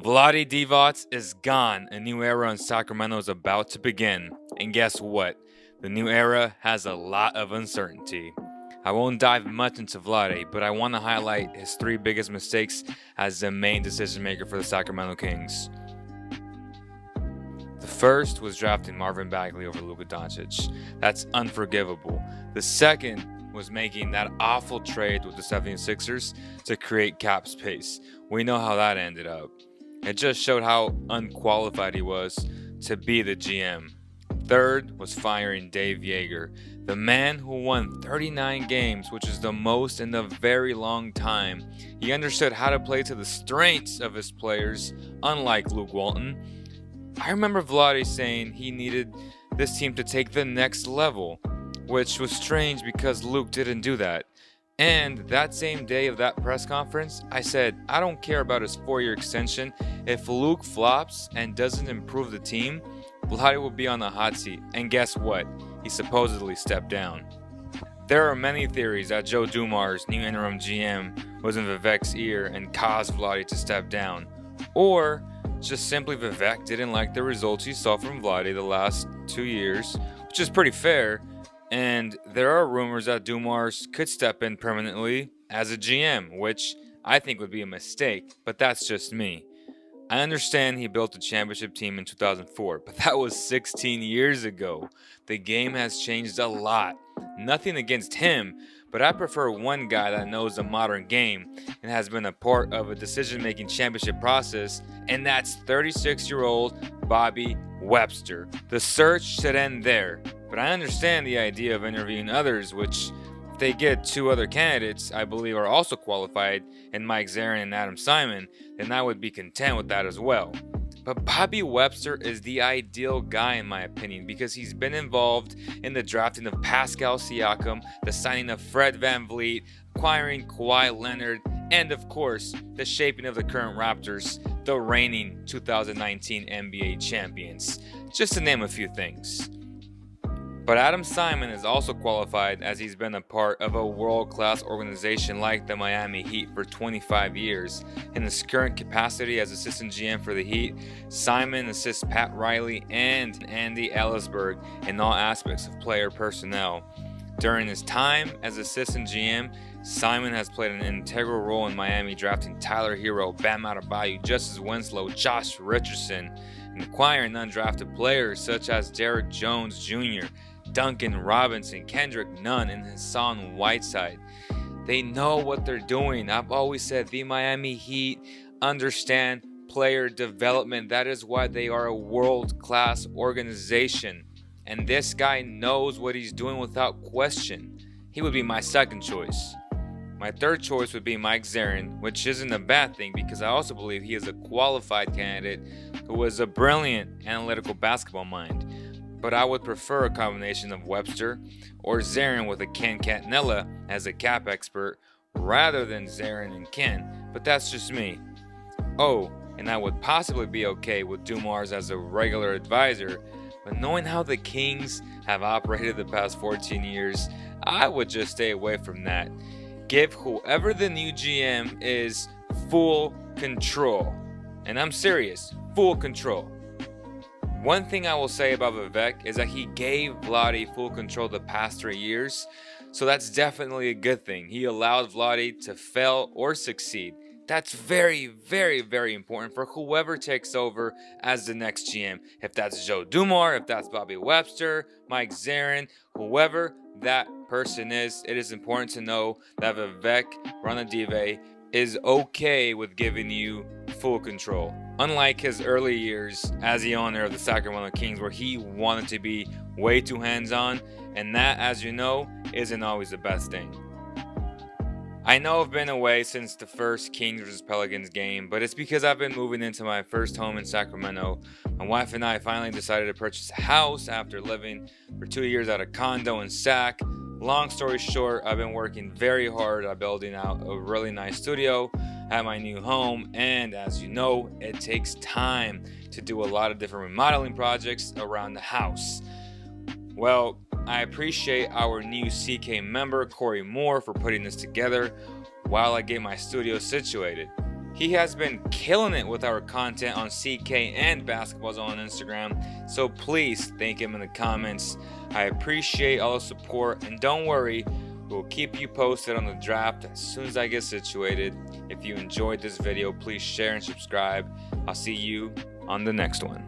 Vlade Divac is gone. A new era in Sacramento is about to begin. And guess what? The new era has a lot of uncertainty. I won't dive much into Vlade, but I want to highlight his three biggest mistakes as the main decision maker for the Sacramento Kings. The first was drafting Marvin Bagley over Luka Doncic. That's unforgivable. The second was making that awful trade with the 76ers to create cap space. We know how that ended up. It just showed how unqualified he was to be the GM. Third was firing Dave Yeager, the man who won 39 games, which is the most in a very long time. He understood how to play to the strengths of his players, unlike Luke Walton. I remember Vlade saying he needed this team to take the next level, which was strange because Luke didn't do that. And that same day of that press conference, I said, I don't care about his 4-year extension. If Luke flops and doesn't improve the team, Vlade will be on the hot seat. And guess what? He supposedly stepped down. There are many theories that Joe Dumars, new interim GM, was in Vivek's ear and caused Vlade to step down. Or just simply Vivek didn't like the results he saw from Vlade the last 2 years, which is pretty fair. And there are rumors that Dumars could step in permanently as a GM, which I think would be a mistake, but that's just me. I understand he built a championship team in 2004, but that was 16 years ago. The game has changed a lot. Nothing against him, but I prefer one guy that knows the modern game and has been a part of a decision-making championship process, and that's 36-year-old Bobby Webster. The search should end there, but I understand the idea of interviewing others, which if they get two other candidates I believe are also qualified, in Mike Zarin and Adam Simon, then I would be content with that as well. But Bobby Webster is the ideal guy in my opinion because he's been involved in the drafting of Pascal Siakam, the signing of Fred VanVleet, acquiring Kawhi Leonard, and of course, the shaping of the current Raptors, the reigning 2019 NBA champions, just to name a few things. But Adam Simon is also qualified as he's been a part of a world-class organization like the Miami Heat for 25 years. In his current capacity as assistant GM for the Heat, Simon assists Pat Riley and Andy Ellisberg in all aspects of player personnel. During his time as assistant GM, Simon has played an integral role in Miami drafting Tyler Hero, Bam Adebayo, Justice Winslow, Josh Richardson, and acquiring undrafted players such as Derrick Jones Jr., Duncan Robinson, Kendrick Nunn, and Hassan Whiteside. They know what they're doing. I've always said the Miami Heat understand player development. That is why they are a world-class organization. And this guy knows what he's doing without question. He would be my second choice. My third choice would be Mike Zarin, which isn't a bad thing because I also believe he is a qualified candidate who has a brilliant analytical basketball mind. But I would prefer a combination of Webster or Zarin with a Ken Cantanella as a cap expert rather than Zarin and Ken, but that's just me. Oh, and I would possibly be okay with Dumars as a regular advisor, but knowing how the Kings have operated the past 14 years, I would just stay away from that. Give whoever the new GM is full control. And I'm serious, full control. One thing I will say about Vivek is that he gave Vlade full control the past 3 years, so that's definitely a good thing. He allowed Vlade to fail or succeed. That's very, very, very important for whoever takes over as the next GM. If that's Joe Dumars, if that's Bobby Webster, Mike Zarin, whoever that person is, it is important to know that Vivek Ranadive is okay with giving you full control. Unlike his early years as the owner of the Sacramento Kings where he wanted to be way too hands-on, and that, as you know, isn't always the best thing. I know I've been away since the first Kings vs Pelicans game, but it's because I've been moving into my first home in Sacramento. My wife and I finally decided to purchase a house after living for 2 years at a condo in Sac. Long story short, I've been working very hard at building out a really nice studio at my new home, and as you know, it takes time to do a lot of different remodeling projects around the house. Well, I appreciate our new CK member, Corey Moore, for putting this together while I get my studio situated. He has been killing it with our content on CK and Basketball Zone on Instagram, so please thank him in the comments. I appreciate all the support, and don't worry, we'll keep you posted on the draft as soon as I get situated. If you enjoyed this video, please share and subscribe. I'll see you on the next one.